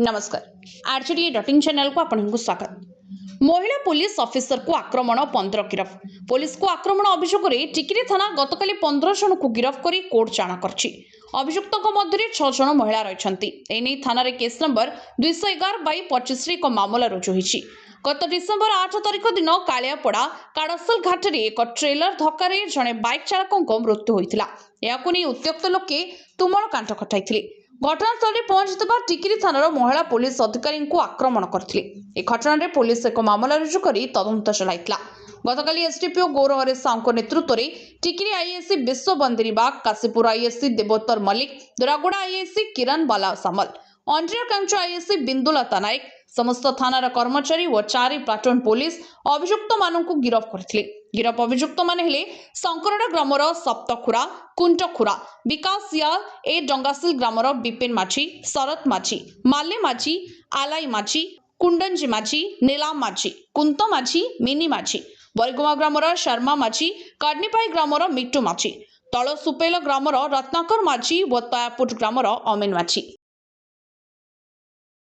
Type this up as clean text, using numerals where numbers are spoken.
नमस्कार RJD डॉटिंग channel को आपको स्वागत। महिला पुलिस ऑफिसर को आक्रमण 15 गिरफ। पुलिस को आक्रमण अभियोग टिकिरी थाना गतकाली 15 जन को गिरफ कर कोर्ट जाण कर अभियुक्त मध्य 6 जन महिला रही थाना केस नंबर 211/25 एक मामला रुजु होती। गत डिसेम्बर 8 तारिख दिन कालियापड़ा काड़सल घाट में एक ट्रेलर धक्कार जड़े बाइक चालकों मृत्यु होता। यह उत्त्यक्त लोके तुमुल कांड घटाई। घटनास्थल में पहुंचुवा टिकिरी थानार महिला पुलिस अधिकारी को आक्रमण करते। एक घटना में पुलिस एक मामला रुजु कर तदंत चलाइला। गतकाली एसडीपीओ गौरव साहू नेतृत्व में टिकिरी आईएससी विश्व बंदिनीबाग, काशीपुर आईएससी देवोत्तर मल्लिक, दोरागुड़ा आईएससी किरण बाला सामल, अंजर कांच आईएससी बिंदुलता नायक समस्त थानार कर्मचारी और 4 प्लाटून पुलिस अभियुक्त मानू गिरफ करथिले। गिरफ अभियुक्त माने हेले शंकरड़ा ग्रामर सप्तखुरा, कुंटखुरा, विकास सियाल, ए डंगासिल ग्रामर विपिन माझी, शरत माझी, माले माझी, आलाई माझी, कुंडंजी माझी, नीलाम माझी, कुंत माझी, मिनी माझी, बरगुमा ग्रामर शर्मा माझी, काडनीपाई ग्रामर मिट्टू माझी, तल सुपेल ग्रामर रत्नाकर माझी व तयापुट ग्रामर अमीन माझी।